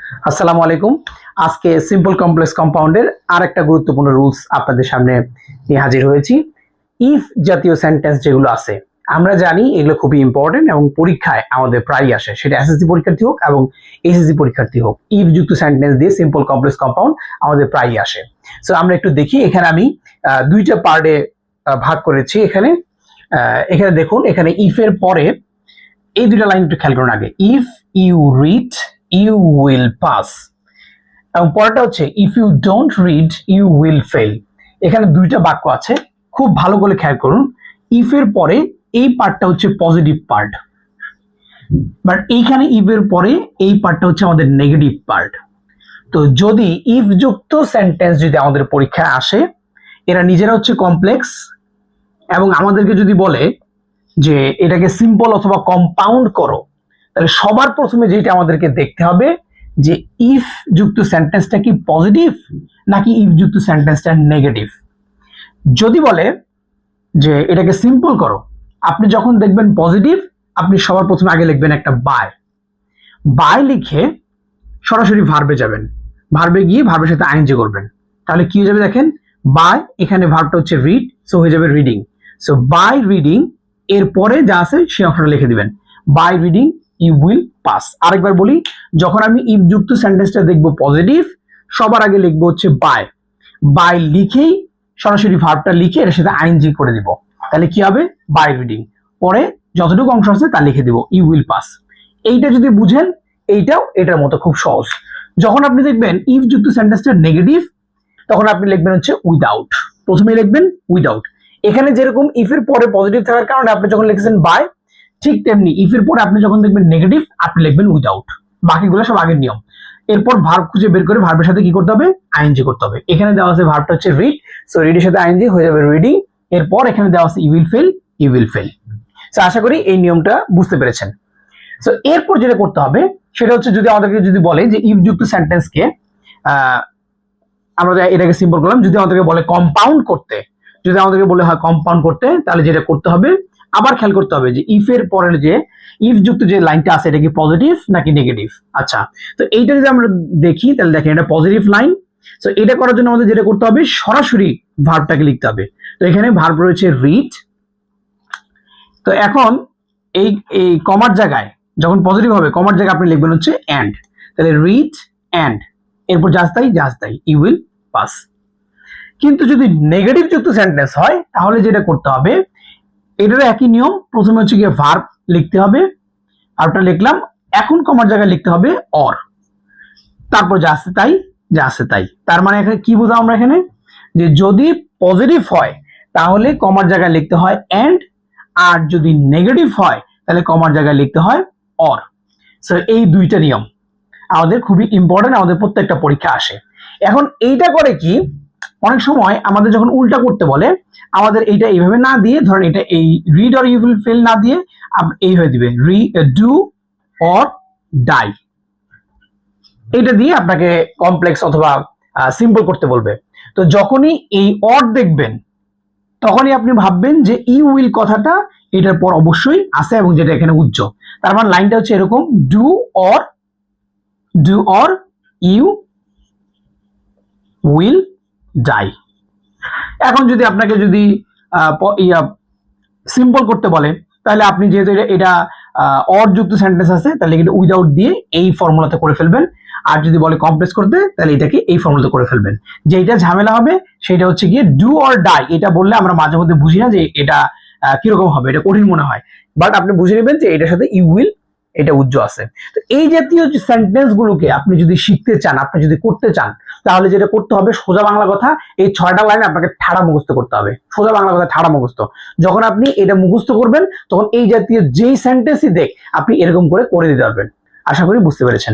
আসসালামু আলাইকুম। আজকে সিম্পল কমপ্লেক্স কম্পাউন্ডের আরেকটা গুরুত্বপূর্ণ রুলস আপনাদের সামনে নিয়ে হাজির হয়েছি। ইফ জাতীয় সেন্টেন্স যেগুলো আছে আমরা জানি এগুলো খুবই ইম্পর্টেন্ট এবং পরীক্ষায় আমাদের প্রায়ই আসে, সেটা এসএসসি পরীক্ষার্থী হোক এবং এইচএসসি পরীক্ষার্থী হোক। ইফ যুক্ত সেন্টেন্স দিয়ে সিম্পল কমপ্লেক্স কম্পাউন্ড আমাদের প্রায়ই আসে। সো আমরা একটু দেখি, এখানে আমি দুইটা পার্টে ভাগ করেছি। এখানে দেখুন, এখানে ইফ এর পরে এই দুটো লাইন একটু খেয়াল করুন। আগে if you read you will pass, এবং পরেরটা হচ্ছে if you don't read you will fail. এখানে দুইটা বাক্য আছে, খুব ভালো করে খেয়াল করুন। ইফ এর পরে এই পার্টটা হচ্ছে পজিটিভ পার্ট, বাট এইখানে ইফ এর পরে এই পার্টটা হচ্ছে আমাদের নেগেটিভ পার্ট। তো যদি ইফ যুক্ত সেন্টেন্স যদি আমাদের পরীক্ষায় আসে, এরা নিজেরা হচ্ছে কমপ্লেক্স, এবং আমাদেরকে যদি বলে যে এটাকে সিম্পল অথবা কম্পাউন্ড করো, তাহলে সবার প্রথমে যেটা আমাদেরকে দেখতে হবে যে ইফ যুক্ত সেন্টেন্সটা কি পজিটিভ নাকি ইফ যুক্ত সেন্টেন্সটা নেগেটিভ। যদি বলে যে এটাকে সিম্পল করো, আপনি যখন দেখবেন পজিটিভ, আপনি সবার প্রথমে আগে লিখবেন একটা বাই। বাই লিখে সরাসরি ভার্বে যাবেন, ভার্বে গিয়ে ভার্বের সাথে আইএনজি করবেন। তাহলে কি হয়ে যাবে দেখেন, বাই, এখানে ভার্বটা হচ্ছে রিড, সো হয়ে যাবে রিডিং। সো বাই রিডিং এর পরে যা আছে সেই অংশটা লিখে দিবেন, by reading you will pass. আরেকবার বলি, যখন আমি ইফ যুক্ত সেন্টেন্সটা দেখবো পজিটিভ, সবার আগে লিখবো হচ্ছে বাই। বাই লিখেই সরাসরি ভার্বটা লিখে এর সাথে আইএনজি করে দিব, তাহলে কি হবে, বাই রিডিং। পরে যতটুকু অংশ আছে তা লিখে দিব, ইউ উইল পাস। এইটা যদি বুঝেন, এইটাও এটার মতো খুব সহজ। যখন আপনি দেখবেন ইফ যুক্ত সেন্টেন্সটা নেগেটিভ, তখন আপনি লিখবেন হচ্ছে উইদাউট। প্রথমে লিখবেন উইদাউট। এখানে যেরকম ইফ এর পরে পজিটিভ থাকার কারণে আপনি যখন লিখেছেন বাই, ঠিক তেমনি ইফ এর পরে আপনি যখন দেখবেন নেগেটিভ, আপনি লিখবেন উইদাউট। বাকিগুলো সব আগের নিয়ম। এরপর ভার্ব খুঁজে বের করে ভার্বের সাথে কি করতে হবে, আইএনজি করতে হবে। এখানে দেওয়া আছে ভার্বটা হচ্ছে রিড, সো রিডের সাথে আইএনজি হয়ে যাবে রিডিং। এরপর এখানে দেওয়া আছে you will fail, you will fail. So আশা করি এই নিয়মটা বুঝতে পেরেছেন। সো এরপর যেটা করতে হবে সেটা হচ্ছে, যদি আমাদেরকে যদি বলে যে ইফ যুক্ত সেন্টেন্সকে আমরা এটাকে সিম্পল করলাম, যদি আমাদেরকে বলে কম্পাউন্ড করতে, যদি আমাদেরকে বলে হয় কম্পাউন্ড করতে, তাহলে যেটা করতে হবে, আবার খেয়াল করতে হবে যে ইফ এর পরের যে ইফ যুক্ত যে লাইনটা আছে এটা কি পজিটিভ নাকি নেগেটিভ। আচ্ছা, তো এইটা যদি আমরা দেখি, তাহলে দেখেন এটা পজিটিভ লাইন। তো এটা করার জন্য আমাদের যেটা করতে হবে, সরাসরি ভার্বটাকে লিখতে হবে। তো এখানে ভার্ব রয়েছে রিড। তো এখন এই এই কমার জায়গায় যখন পজিটিভ হবে, কমার জায়গায় আপনি লিখবেন হচ্ছে এন্ড। তাহলে রিড এন্ড, এরপর জাস্ট তাই ইউ উইল পাস। কিন্তু যদি নেগেটিভ যুক্ত সেন্টেন্স হয়, তাহলে যেটা করতে হবে, এটারও একই নিয়ম। প্রথমে হচ্ছে গিয়ে ভার্ব লিখতে হবে, ভার্বটা লিখলাম, এখন কমার জায়গায় লিখতে হবে অর, তারপর যা আছে তাই। তার মানে এখানে কি বুঝলাম আমরা, এখানে যে যদি পজিটিভ হয় তাহলে কমার জায়গায় লিখতে হয় এন্ড, আর যদি নেগেটিভ হয় তাহলে কমার জায়গায় লিখতে হয় অর। সো এই দুইটা নিয়ম আমাদের খুবই ইম্পর্টেন্ট, আমাদের প্রত্যেকটা পরীক্ষা আসে। এখন এইটা করে কি, অনেক সময় আমাদের যখন উল্টা করতে বলে, আমাদের এইটা এইভাবে না দিয়ে, ধরেন এটা এই read or you will fail না দিয়ে এই হয়ে দিবে ডু অর ডাই। এটা দিয়ে আপনাকে কমপ্লেক্স অথবা সিম্পল করতে বলবে। তো যখনই এই অর দেখবেন, তখনই আপনি ভাববেন যে ইউ উইল কথাটা এটার পর অবশ্যই আছে, এবং যেটা এখানে উজ্জ্ব। তার মানে লাইনটা হচ্ছে এরকম, do or you will die. এখন যদি আপনাকে যদি সিম্পল করতে বলে, তাহলে আপনি যেহেতু এটা অর যুক্ত সেন্টেন্স আছে, তাহলে এটা উইদাউট দিয়ে এই ফর্মুলাতে করে ফেলবেন। আর যদি বলে কমপ্লেক্স করতে, তাহলে এটাকে এই ফর্মুলাতে করে ফেলবেন। যেটা ঝামেলা হবে সেটা হচ্ছে গিয়ে ডু অর ডাই। এটা বললে আমরা মাঝে মধ্যে বুঝি না যে এটা কিরকম হবে, এটা কঠিন মনে হয়, বাট আপনি বুঝে নেবেন যে এটার সাথে ইউ উইল এটা উজ্জ্ব আছে। তো এই জাতীয় সেন্টেন্স গুলোকে আপনি যদি শিখতে চান, আপনি যদি করতে চান, তাহলে যেটা করতে হবে, সোজা বাংলা কথা, এই 6টা লাইন আপনাকে ঠাড়া মুখস্থ করতে হবে। সোজা বাংলা কথা ঠাড়া মুখস্থ। যখন আপনি এটা মুখস্থ করবেন, তখন এই জাতীয় যেই সেন্টেন্সই দেখ আপনি এরকম করে দিতে পারবেন। আশা করি বুঝতে পেরেছেন।